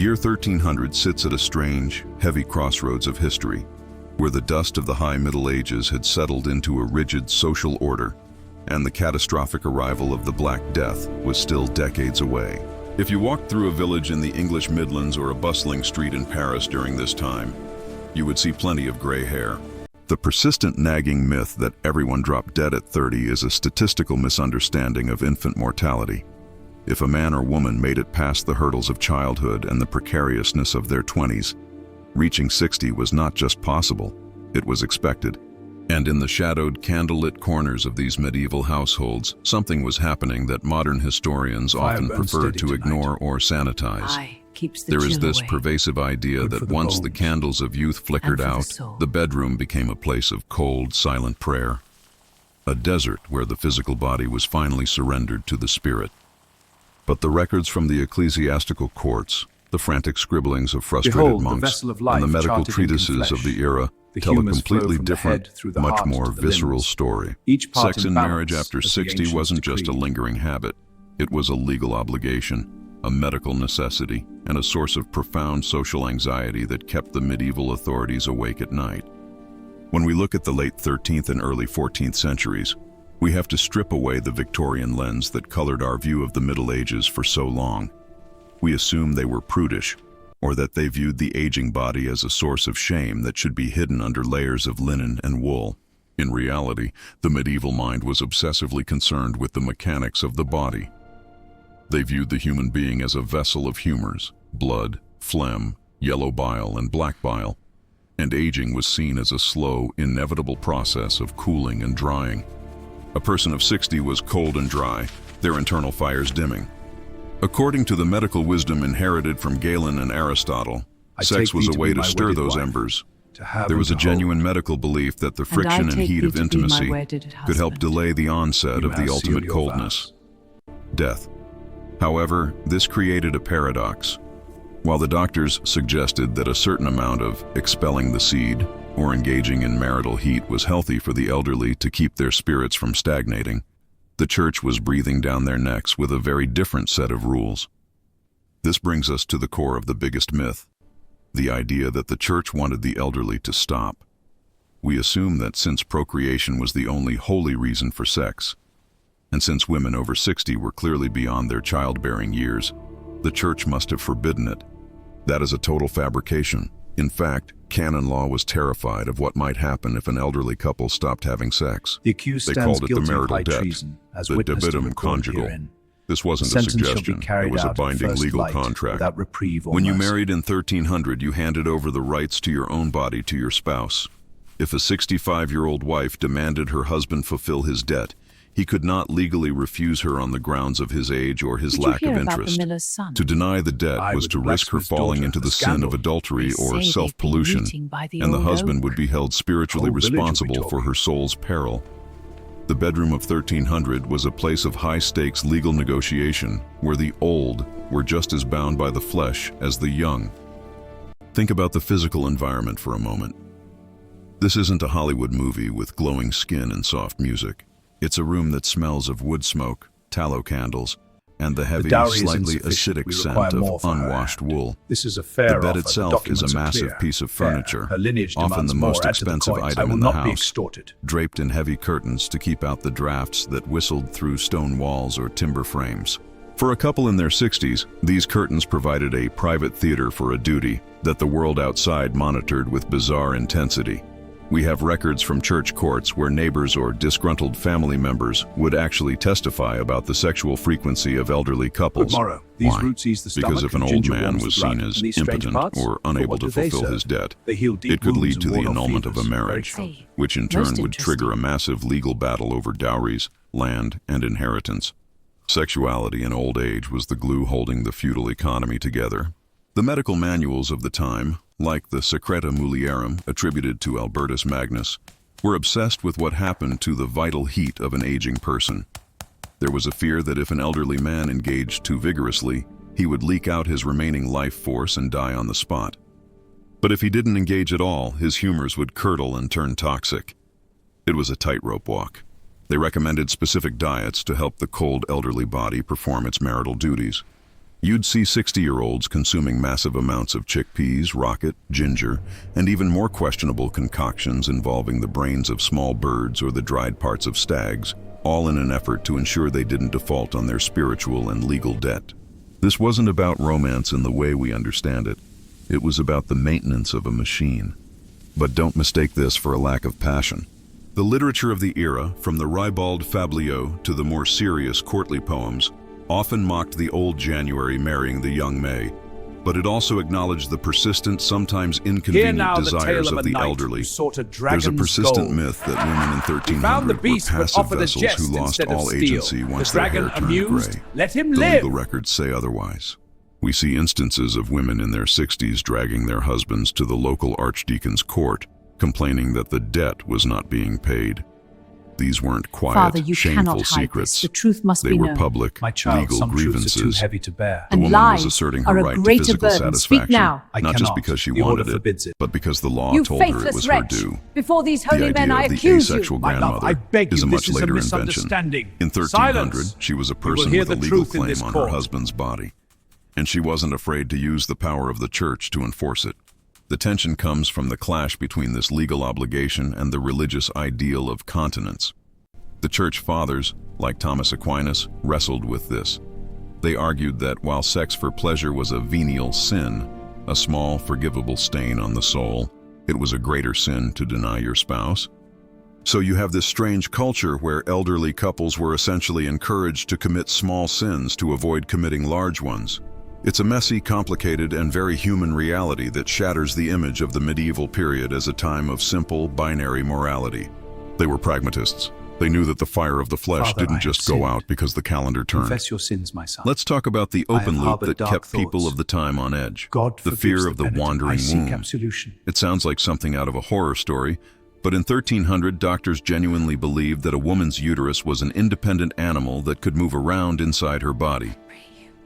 year 1300 sits at a strange, heavy crossroads of history, where the dust of the high Middle Ages had settled into a rigid social order, and the catastrophic arrival of the Black Death was still decades away. If you walked through a village in the English Midlands or a bustling street in Paris during this time, you would see plenty of gray hair. The persistent nagging myth that everyone dropped dead at 30 is a statistical misunderstanding of infant mortality. If a man or woman made it past the hurdles of childhood and the precariousness of their 20s, reaching 60 was not just possible, it was expected. And in the shadowed, candlelit corners of these medieval households, something was happening that modern historians often prefer to ignore or sanitize. There is this pervasive idea that once the candles of youth flickered out, the bedroom became a place of cold, silent prayer, a desert where the physical body was finally surrendered to the spirit. But the records from the ecclesiastical courts, the frantic scribblings of frustrated monks, and the medical treatises of the era tell a completely different, much more visceral story. Sex in marriage after 60 wasn't just a lingering habit. It was a legal obligation, a medical necessity, and a source of profound social anxiety that kept the medieval authorities awake at night. When we look at the late 13th and early 14th centuries, we have to strip away the Victorian lens that colored our view of the Middle Ages for so long. We assume they were prudish, or that they viewed the aging body as a source of shame that should be hidden under layers of linen and wool. In reality, the medieval mind was obsessively concerned with the mechanics of the body. They viewed the human being as a vessel of humors, blood, phlegm, yellow bile, and black bile, and aging was seen as a slow, inevitable process of cooling and drying. A person of 60 was cold and dry, their internal fires dimming. According to the medical wisdom inherited from Galen and Aristotle, sex was a way to stir those embers. There was a genuine medical belief that the friction and heat of intimacy could help delay the onset of the ultimate coldness, death. However, this created a paradox. While the doctors suggested that a certain amount of expelling the seed or engaging in marital heat was healthy for the elderly to keep their spirits from stagnating, the church was breathing down their necks with a very different set of rules. This brings us to the core of the biggest myth, the idea that the church wanted the elderly to stop. We assume that since procreation was the only holy reason for sex, and since women over 60 were clearly beyond their childbearing years, the church must have forbidden it. That is a total fabrication. In fact, canon law was terrified of what might happen if an elderly couple stopped having sex. The accused They stands called it the guilty of marital high debt, treason, as the witnessed and debitum recorded conjugal. herein. This wasn't a Sentence shall be suggestion, carried it was a out at binding first legal light, contract. without reprieve or When you mercy. married in 1300, you handed over the rights to your own body to your spouse. If a 65-year-old wife demanded her husband fulfill his debt, he could not legally refuse her on the grounds of his age or his lack of interest. To deny the debt was to risk her falling into the sin of adultery or self-pollution, and the husband would be held spiritually responsible for her soul's peril. The bedroom of 1300 was a place of high-stakes legal negotiation, where the old were just as bound by the flesh as the young. Think about the physical environment for a moment. This isn't a Hollywood movie with glowing skin and soft music. It's a room that smells of wood smoke, tallow candles, and the heavy, slightly acidic scent of unwashed wool. This is a fair The bed offer. itself is a massive piece of furniture, often the most expensive item in the house, draped in heavy curtains to keep out the drafts that whistled through stone walls or timber frames. For a couple in their 60s, these curtains provided a private theater for a duty that the world outside monitored with bizarre intensity. We have records from church courts where neighbors or disgruntled family members would actually testify about the sexual frequency of elderly couples. Why? Because if an old man was seen as impotent or unable to fulfill his debt, it could lead to the annulment of a marriage, which in turn would trigger a massive legal battle over dowries, land, and inheritance. Sexuality in old age was the glue holding the feudal economy together. The medical manuals of the time, like the Secreta Mulierum attributed to Albertus Magnus, were obsessed with what happened to the vital heat of an aging person. There was a fear that if an elderly man engaged too vigorously, he would leak out his remaining life force and die on the spot. But if he didn't engage at all, his humors would curdle and turn toxic. It was a tightrope walk. They recommended specific diets to help the cold elderly body perform its marital duties. You'd see 60-year-olds consuming massive amounts of chickpeas, rocket, ginger, and even more questionable concoctions involving the brains of small birds or the dried parts of stags, all in an effort to ensure they didn't default on their spiritual and legal debt. This wasn't about romance in the way we understand it. It was about the maintenance of a machine. But don't mistake this for a lack of passion. The literature of the era, from the ribald fabliaux to the more serious courtly poems, often mocked the old January marrying the young May, but it also acknowledged the persistent, sometimes inconvenient desires of the elderly. There's a persistent myth that women in 1300 were passive vessels who lost all agency once their hair turned gray. The legal records say otherwise. We see instances of women in their 60s dragging their husbands to the local archdeacon's court, complaining that the debt was not being paid. These weren't quiet, Father, shameful secrets. The truth must They be were known. public, My child, legal some grievances. truths are too heavy to bear. The And woman was lies asserting are her a right to greater physical burden. satisfaction, Speak now. I not just cannot. because she The order wanted forbids it. but because the law You told her it faithless was her wretch! due. Before these The holy idea men I of the accuse you. asexual My love, grandmother I beg is you, a much this is a later invention. misunderstanding. In 1300, Silence. she was a You will person hear with a the legal truth in claim this on her court. husband's body, and she wasn't afraid to use the power of the church to enforce it. The tension comes from the clash between this legal obligation and the religious ideal of continence. The church fathers, like Thomas Aquinas, wrestled with this. They argued that while sex for pleasure was a venial sin, a small, forgivable stain on the soul, it was a greater sin to deny your spouse. So you have this strange culture where elderly couples were essentially encouraged to commit small sins to avoid committing large ones. It's a messy, complicated, and very human reality that shatters the image of the medieval period as a time of simple, binary morality. They were pragmatists. They knew that the fire of the flesh Father, didn't I just have go sinned. out because the calendar turned. Confess your sins, my son. Let's talk about the I have open loop harbored that dark kept people thoughts. of the time on edge. God The forgives fear of the penitent. wandering I seek womb. absolution. It sounds like something out of a horror story, but in 1300, doctors genuinely believed that a woman's uterus was an independent animal that could move around inside her body.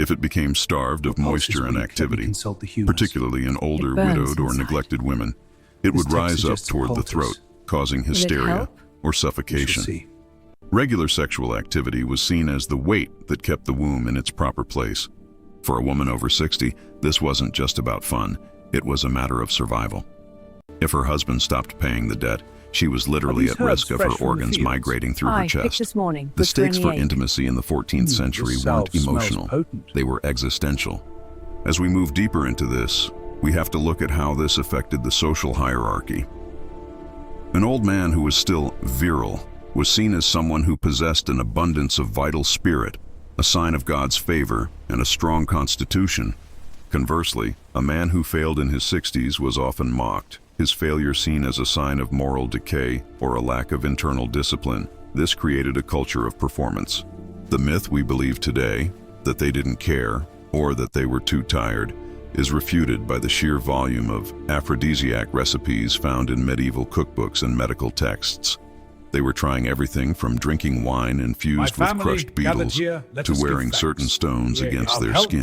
If it became starved of Your pulse is moisture and weak. Let me activity, consult the humors. particularly in older, It burns widowed, or inside. neglected women, it This would text rise up suggests a toward the poultice. throat, causing it hysteria help? or We shall suffocation. see. Regular sexual activity was seen as the weight that kept the womb in its proper place. For a woman over 60, this wasn't just about fun, it was a matter of survival. If her husband stopped paying the debt, she was literally these at risk herbs of fresh her from the organs fields? migrating through her I picked chest. this morning. The Good stakes for any ache. intimacy in the 14th century this weren't salve smells emotional, potent. they were existential. As we move deeper into this, we have to look at how this affected the social hierarchy. An old man who was still virile was seen as someone who possessed an abundance of vital spirit, a sign of God's favor, and a strong constitution. Conversely, a man who failed in his 60s was often mocked, his failure seen as a sign of moral decay or a lack of internal discipline. This created a culture of performance. The myth we believe today, that they didn't care or that they were too tired, is refuted by the sheer volume of aphrodisiac recipes found in medieval cookbooks and medical texts. They were trying everything from drinking wine infused with crushed beetles to wearing certain stones against their skin,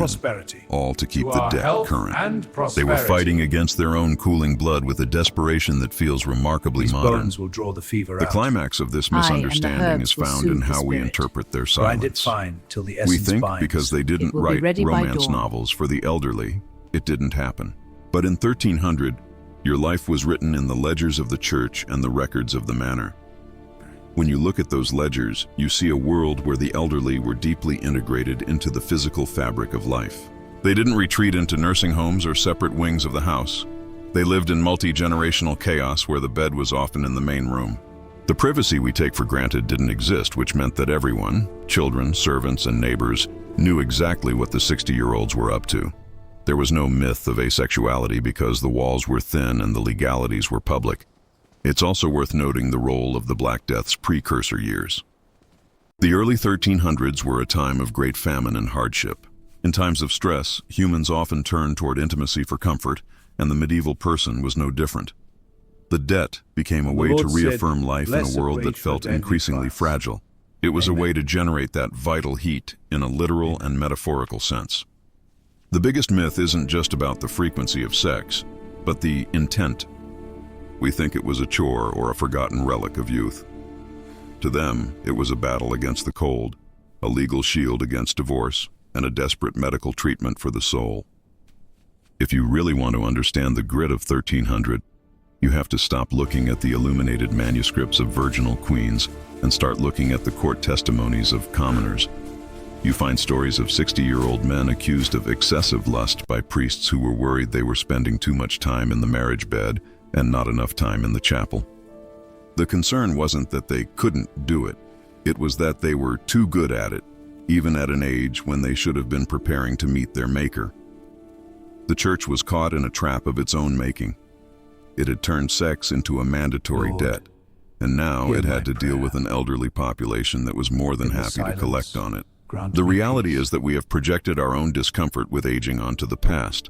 all to keep the debt current. They were fighting against their own cooling blood with a desperation that feels remarkably These modern. bones will draw the fever The out. climax of this Aye, and the misunderstanding herbs is will found soothe in the how we spirit. interpret their Grind it silence. fine till the We essence think binds. because they didn't It will be write ready by romance dawn. novels for the elderly, it didn't happen. But in 1300, your life was written in the ledgers of the church and the records of the manor. When you look at those ledgers, you see a world where the elderly were deeply integrated into the physical fabric of life. They didn't retreat into nursing homes or separate wings of the house. They lived in multi-generational chaos where the bed was often in the main room. The privacy we take for granted didn't exist, which meant that everyone, children, servants, and neighbors, knew exactly what the 60-year-olds were up to. There was no myth of asexuality because the walls were thin and the legalities were public. It's also worth noting the role of the Black Death's precursor years. The early 1300s were a time of great famine and hardship. In times of stress, humans often turned toward intimacy for comfort, and the medieval person was no different. The debt became a way to Lord said, reaffirm life in "Blessed a world that wage for felt dandy increasingly price." fragile. It was a Amen. way to generate that vital heat in a literal and metaphorical sense. The biggest myth isn't just about the frequency of sex, but the intent. We think it was a chore or a forgotten relic of youth. To them, it was a battle against the cold, a legal shield against divorce, and a desperate medical treatment for the soul. If you really want to understand the grit of 1300, you have to stop looking at the illuminated manuscripts of virginal queens and start looking at the court testimonies of commoners. You find stories of 60-year-old men accused of excessive lust by priests who were worried they were spending too much time in the marriage bed and not enough time in the chapel. The concern wasn't that they couldn't do it. It was that they were too good at it, even at an age when they should have been preparing to meet their Maker. The church was caught in a trap of its own making. It had turned sex into a mandatory debt, and now it had to deal with an elderly population that was more than happy to collect on it. The reality is that we have projected our own discomfort with aging onto the past.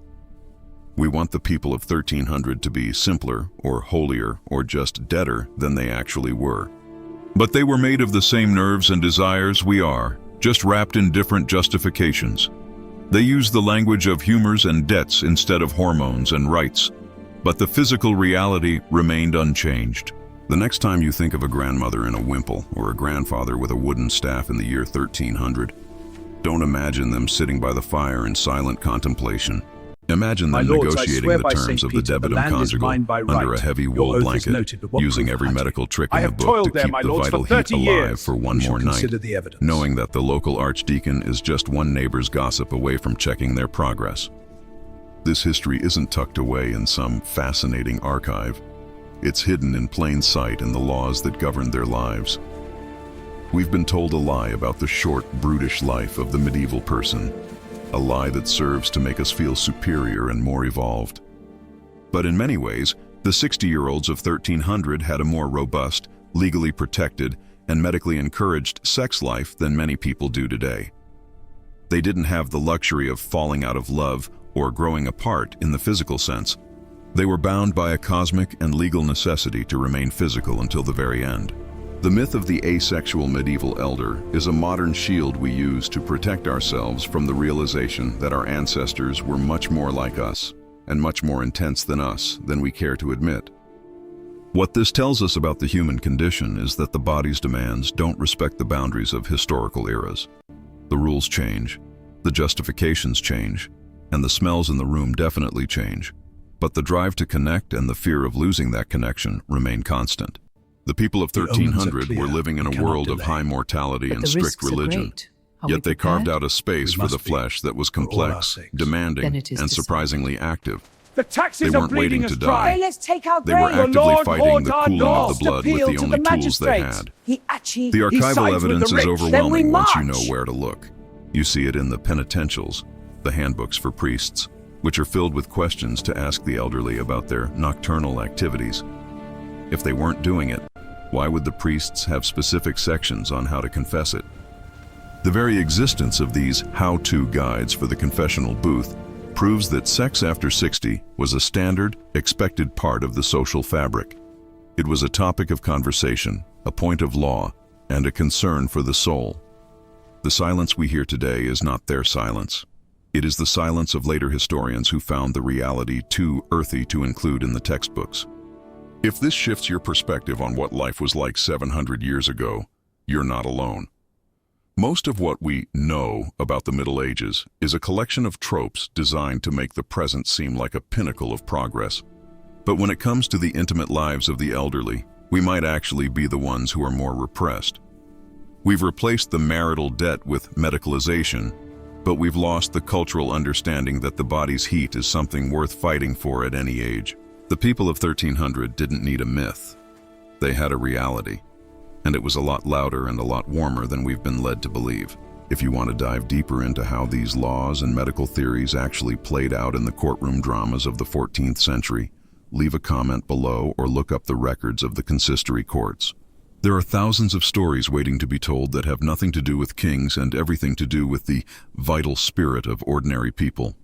We want the people of 1300 to be simpler, or holier, or just deader than they actually were. But they were made of the same nerves and desires we are, just wrapped in different justifications. They used the language of humors and debts instead of hormones and rights, but the physical reality remained unchanged. The next time you think of a grandmother in a wimple or a grandfather with a wooden staff in the year 1300, don't imagine them sitting by the fire in silent contemplation. Imagine them negotiating the terms of the debitum conjugal under a heavy wool blanket, using every medical trick in the book to keep the vital heat alive for one more night, knowing that the local archdeacon is just one neighbor's gossip away from checking their progress. This history isn't tucked away in some fascinating archive. It's hidden in plain sight in the laws that govern their lives. We've been told a lie about the short, brutish life of the medieval person, a lie that serves to make us feel superior and more evolved. But in many ways, the 60-year-olds of 1300 had a more robust, legally protected, and medically encouraged sex life than many people do today. They didn't have the luxury of falling out of love or growing apart in the physical sense. They were bound by a cosmic and legal necessity to remain physical until the very end. The myth of the asexual medieval elder is a modern shield we use to protect ourselves from the realization that our ancestors were much more like us and much more intense than us than we care to admit. What this tells us about the human condition is that the body's demands don't respect the boundaries of historical eras. The rules change, the justifications change, and the smells in the room definitely change, but the drive to connect and the fear of losing that connection remain constant. The people of 1300 were living in a world of high mortality and strict religion, yet they carved out a space for the flesh that was complex, demanding, and surprisingly active. They weren't waiting to die. They were actively fighting the cooling of the blood with the only tools they had. The archival evidence is overwhelming once you know where to look. You see it in the penitentials, the handbooks for priests, which are filled with questions to ask the elderly about their nocturnal activities. If they weren't doing it, why would the priests have specific sections on how to confess it? The very existence of these how-to guides for the confessional booth proves that sex after 60 was a standard, expected part of the social fabric. It was a topic of conversation, a point of law, and a concern for the soul. The silence we hear today is not their silence. It is the silence of later historians who found the reality too earthy to include in the textbooks. If this shifts your perspective on what life was like 700 years ago, you're not alone. Most of what we know about the Middle Ages is a collection of tropes designed to make the present seem like a pinnacle of progress. But when it comes to the intimate lives of the elderly, we might actually be the ones who are more repressed. We've replaced the marital debt with medicalization, but we've lost the cultural understanding that the body's heat is something worth fighting for at any age. The people of 1300 didn't need a myth. They had a reality, and it was a lot louder and a lot warmer than we've been led to believe. If you want to dive deeper into how these laws and medical theories actually played out in the courtroom dramas of the 14th century, leave a comment below or look up the records of the consistory courts. There are thousands of stories waiting to be told that have nothing to do with kings and everything to do with the vital spirit of ordinary people.